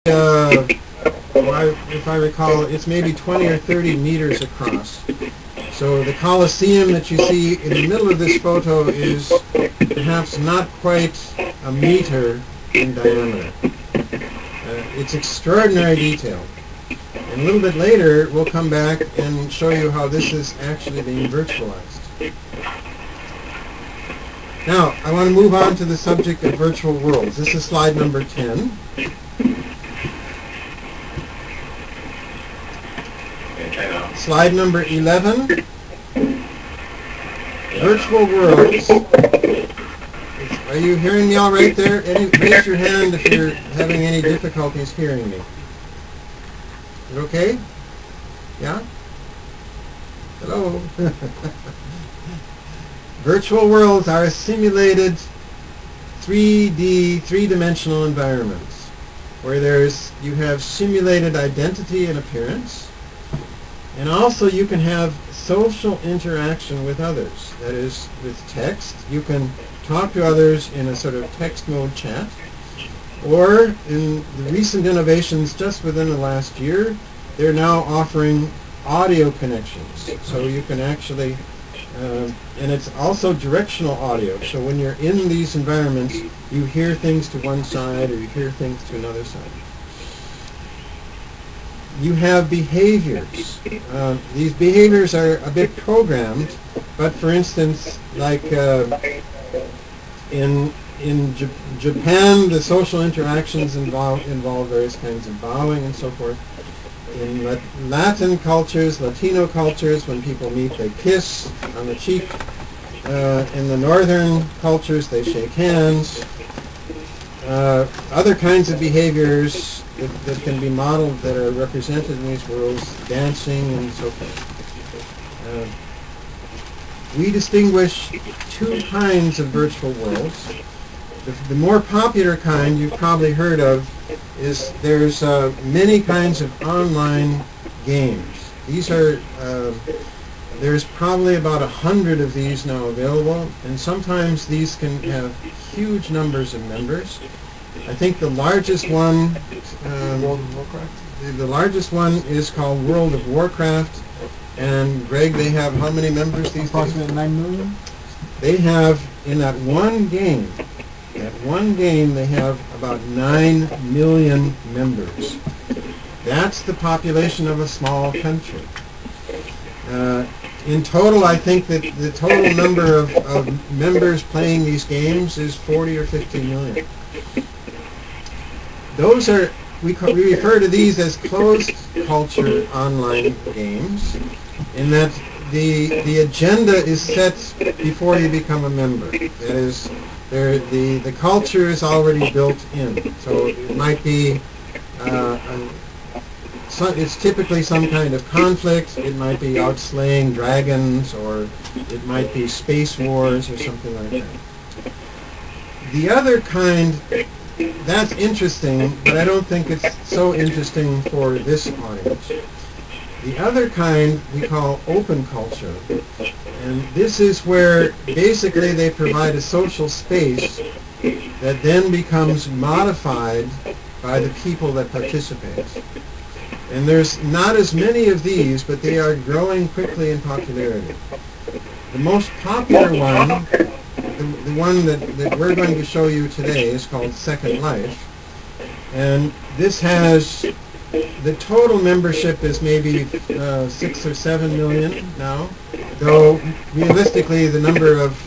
if I recall, it's maybe 20 or 30 meters across. So the Colosseum that you see in the middle of this photo is perhaps not quite a meter in diameter. It's extraordinary detail. And a little bit later, we'll come back and show you how this is actually being virtualized. Now, I want to move on to the subject of virtual worlds. This is slide number 10. Slide number 11. Virtual worlds. Are you hearing me all right there? Raise your hand if you're having any difficulties hearing me. Is it okay? Yeah? Hello? Virtual worlds are simulated 3D, three-dimensional environments where you have simulated identity and appearance, and also you can have social interaction with others. That is, with text. You can talk to others in a sort of text mode chat, or in the recent innovations just within the last year, they're now offering audio connections. So you can actually, and it's also directional audio. So when you're in these environments, you hear things to one side or you hear things to another side. You have behaviors. These behaviors are a bit programmed, but for instance, like in Japan, the social interactions involve various kinds of bowing and so forth. In Latin cultures, Latino cultures, when people meet, they kiss on the cheek. In the northern cultures, they shake hands. Other kinds of behaviors that can be modeled that are represented in these worlds, dancing and so forth. We distinguish two kinds of virtual worlds. The more popular kind you've probably heard of is there's many kinds of online games. These are there's probably about 100 of these now available, and sometimes these can have huge numbers of members. I think the largest one, World of Warcraft. The largest one is called World of Warcraft, and Greg, they have how many members these days? Approximately 9 million. They have in that one game. They have about 9 million members. That's the population of a small country. In total, I think that the total number of members playing these games is 40 or 50 million. Those are, we refer to these as closed culture online games, in that the agenda is set before you become a member. That is, the culture is already built in. So it might be, it's typically some kind of conflict. It might be out slaying dragons, or it might be space wars or something like that. The other kind, that's interesting, but I don't think it's so interesting for this audience. The other kind we call open culture, and this is where basically they provide a social space that then becomes modified by the people that participate. And there's not as many of these, but they are growing quickly in popularity. The most popular one, the one that we're going to show you today, is called Second Life. And this has, the total membership is maybe 6 or 7 million now, though realistically the number of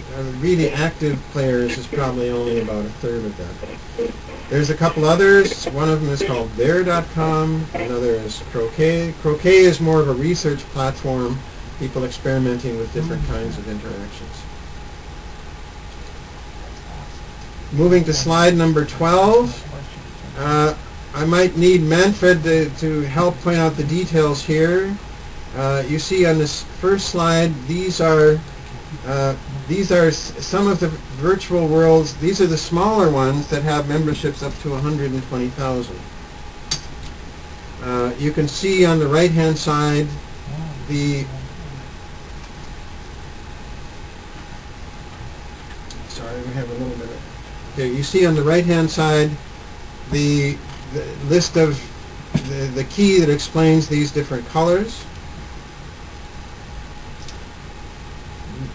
really active players is probably only about a third of that. There's a couple others. One of them is called Bear.com, another is Croquet. Croquet is more of a research platform, people experimenting with different kinds of interactions. Moving to slide number 12. I might need Manfred to help point out the details here. You see on this first slide, these are some of the virtual worlds. These are the smaller ones that have memberships up to 120,000. You can see on the right-hand side sorry, we have a little bit. Okay, you see on the right-hand side the the list of the key that explains these different colors.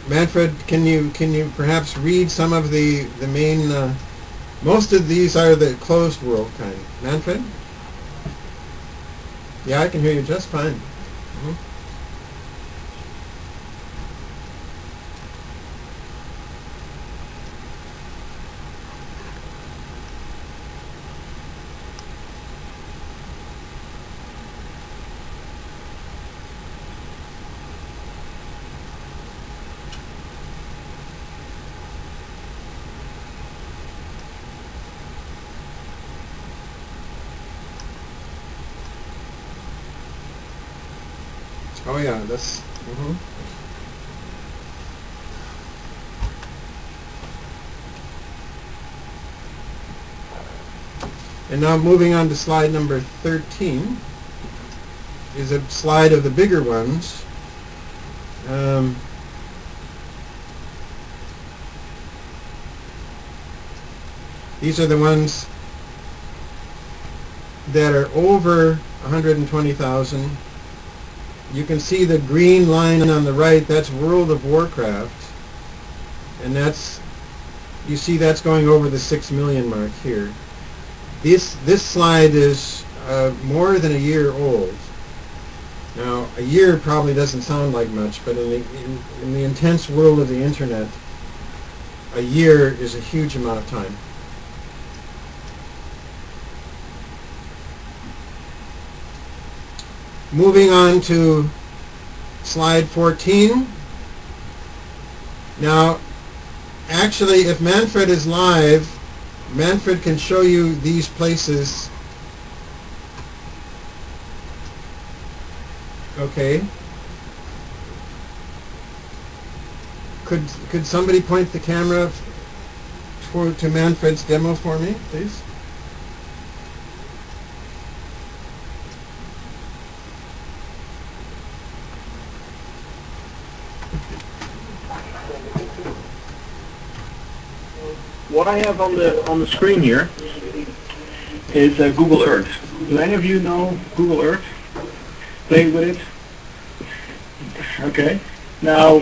Manfred, can you perhaps read some of the main? Most of these are the closed world kind. Manfred? Yeah, I can hear you just fine. Mhm. Oh yeah, that's. And now moving on to slide number 13 is a slide of the bigger ones. These are the ones that are over 120,000. You can see the green line on the right, that's World of Warcraft. And that's, you see that's going over the 6 million mark here. This slide is more than a year old. Now, a year probably doesn't sound like much, but in the intense world of the internet, a year is a huge amount of time. Moving on to slide 14. Now, actually, if Manfred is live, Manfred can show you these places. Okay. Could somebody point the camera to Manfred's demo for me, please? What I have on the screen here is Google Earth. Do any of you know Google Earth? Played with it? Okay. Now,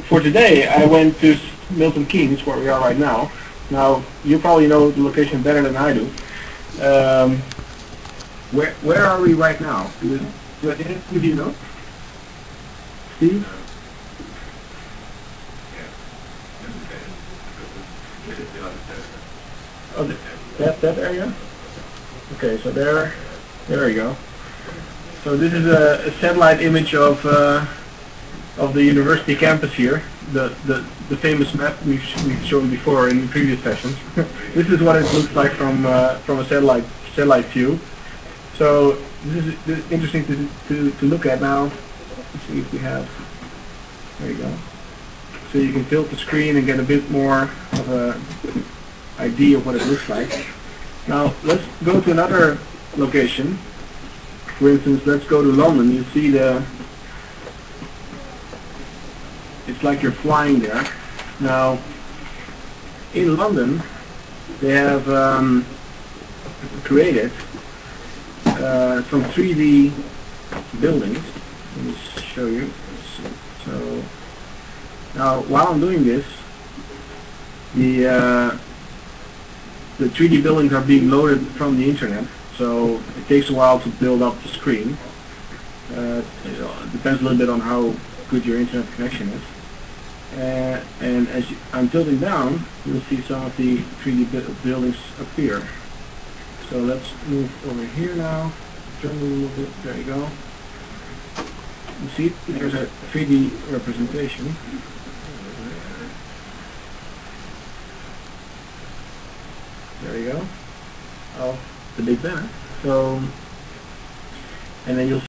for today, I went to Milton Keynes, where we are right now. Now, you probably know the location better than I do. Where are we right now? Do you know? Steve? Oh, that area? Okay, so there we go. So this is a satellite image of the university campus here. The famous map we've shown before in previous sessions. This is what it looks like from a satellite view. So this is interesting to look at now. Let's see if we have. There you go. So you can tilt the screen and get a bit more of a idea of what it looks like. Now let's go to another location. For instance, let's go to London. You see it's like you're flying there. Now in London they have created some 3D buildings. Let me show you. So now while I'm doing this, the 3D buildings are being loaded from the internet, so it takes a while to build up the screen. It depends a little bit on how good your internet connection is. And as I'm tilting down, you'll see some of the 3D buildings appear. So let's move over here now. Turn a little bit. There you go. You see, there's a 3D representation. There you go. Of the Big Banner. So, and then you'll